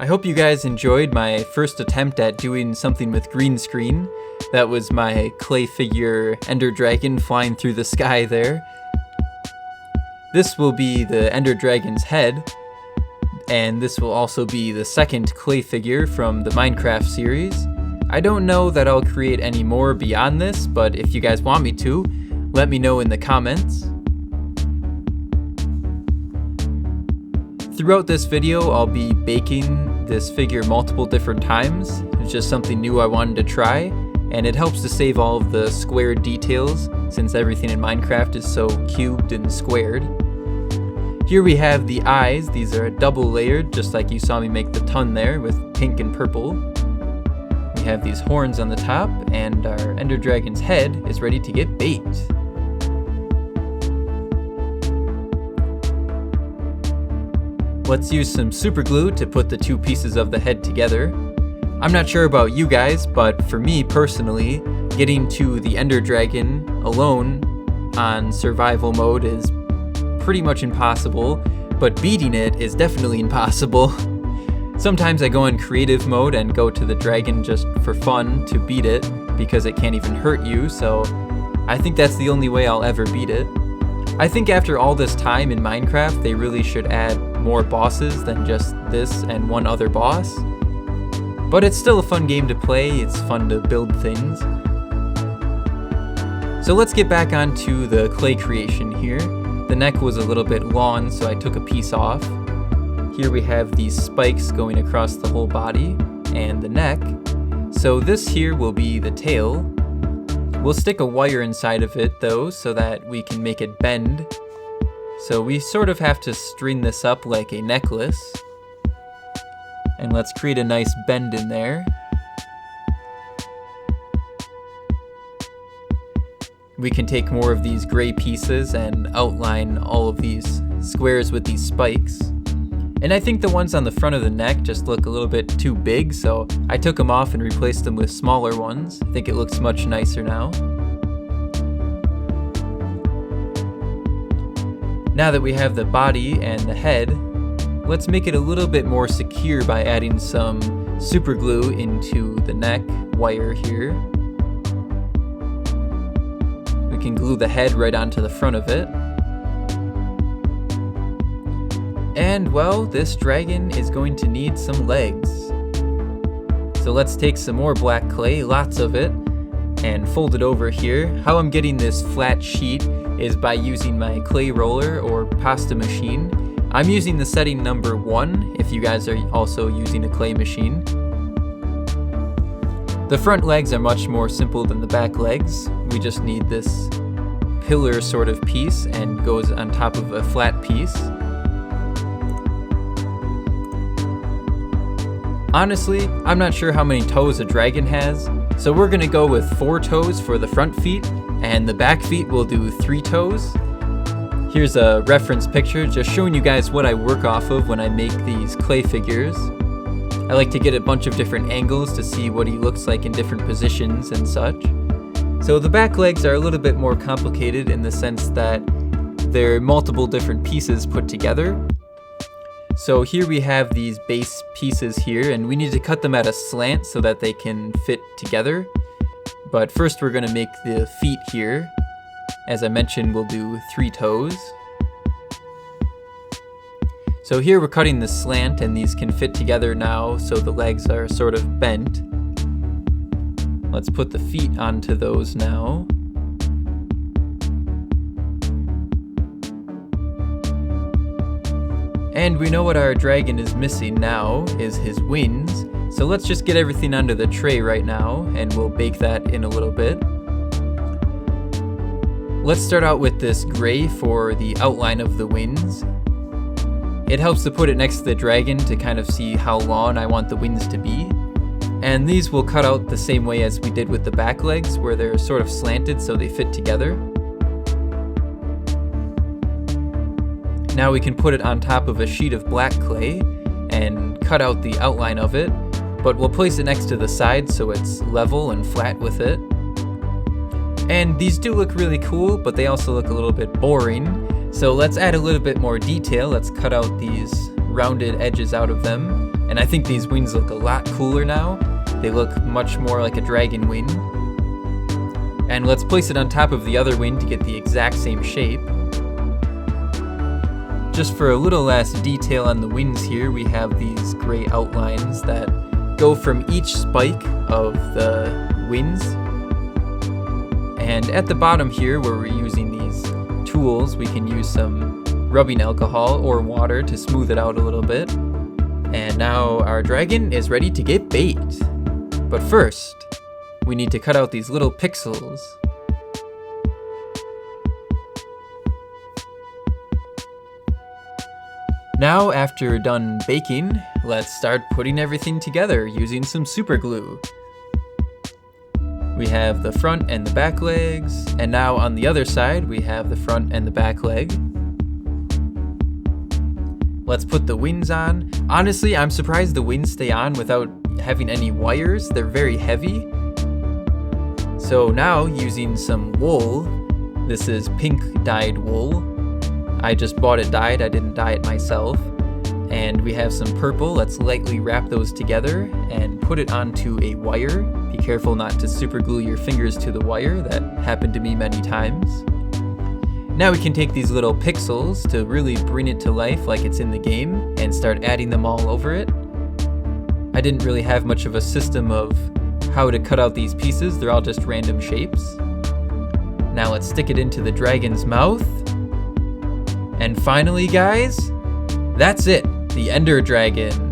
I hope you guys enjoyed my first attempt at doing something with green screen. That was my clay figure Ender Dragon flying through the sky there. This will be the Ender Dragon's head, and this will also be the second clay figure from the Minecraft series. I don't know that I'll create any more beyond this, but if you guys want me to, let me know in the comments. Throughout this video, I'll be baking this figure multiple different times. It's just something new I wanted to try, and it helps to save all of the squared details since everything in Minecraft is so cubed and squared. Here we have the eyes. These are double layered, just like you saw me make the ton there with pink and purple. We have these horns on the top, and our Ender Dragon's head is ready to get baked. Let's use some super glue to put the two pieces of the head together. I'm not sure about you guys, but for me personally, getting to the Ender Dragon alone on survival mode is pretty much impossible, but beating it is definitely impossible. Sometimes I go in creative mode and go to the dragon just for fun to beat it because it can't even hurt you, so I think that's the only way I'll ever beat it. I think after all this time in Minecraft, they really should add more bosses than just this and one other boss. But it's still a fun game to play, it's fun to build things. So let's get back onto the clay creation here. The neck was a little bit long, so I took a piece off. Here we have these spikes going across the whole body and the neck. So this here will be the tail. We'll stick a wire inside of it though, so that we can make it bend. So we sort of have to string this up like a necklace. And let's create a nice bend in there. We can take more of these gray pieces and outline all of these squares with these spikes. And I think the ones on the front of the neck just look a little bit too big, so I took them off and replaced them with smaller ones. I think it looks much nicer now. Now that we have the body and the head, let's make it a little bit more secure by adding some super glue into the neck wire here. We can glue the head right onto the front of it. And well, this dragon is going to need some legs. So let's take some more black clay, lots of it, and fold it over here. How I'm getting this flat sheet is by using my clay roller or pasta machine. I'm using the setting number 1 if you guys are also using a clay machine. The front legs are much more simple than the back legs. We just need this pillar sort of piece and goes on top of a flat piece. Honestly, I'm not sure how many toes a dragon has, so we're gonna go with 4 toes for the front feet, and the back feet will do 3 toes. Here's a reference picture just showing you guys what I work off of when I make these clay figures. I like to get a bunch of different angles to see what he looks like in different positions and such. So the back legs are a little bit more complicated in the sense that they're multiple different pieces put together. So here we have these base pieces here, and we need to cut them at a slant so that they can fit together. But first we're going to make the feet here. As I mentioned, we'll do 3 toes. So here we're cutting the slant, and these can fit together now so the legs are sort of bent. Let's put the feet onto those now. And we know what our dragon is missing now is his wings. So let's just get everything onto the tray right now, and we'll bake that in a little bit. Let's start out with this gray for the outline of the wings. It helps to put it next to the dragon to kind of see how long I want the wings to be. And these will cut out the same way as we did with the back legs, where they're sort of slanted so they fit together. Now we can put it on top of a sheet of black clay and cut out the outline of it, but we'll place it next to the side so it's level and flat with it. And these do look really cool, but they also look a little bit boring. So let's add a little bit more detail. Let's cut out these rounded edges out of them And I think these wings look a lot cooler now. They look much more like a dragon wing. And let's place it on top of the other wing to get the exact same shape. Just for a little last detail on the wings here, we have these gray outlines that go from each spike of the wings. And at the bottom here, where we're using these tools, we can use some rubbing alcohol or water to smooth it out a little bit. And now our dragon is ready to get baked. But first, we need to cut out these little pixels. Now, after done baking, let's start putting everything together using some super glue. We have the front and the back legs, and now on the other side we have the front and the back leg. Let's put the wings on. Honestly, I'm surprised the wings stay on without having any wires. They're very heavy. So now, using some wool, this is pink dyed wool. I just bought it dyed, I didn't dye it myself. And we have some purple. Let's lightly wrap those together and put it onto a wire. Be careful not to super glue your fingers to the wire. That happened to me many times. Now we can take these little pixels to really bring it to life like it's in the game and start adding them all over it. I didn't really have much of a system of how to cut out these pieces. They're all just random shapes. Now let's stick it into the dragon's mouth. And finally, guys, that's it, the Ender Dragon.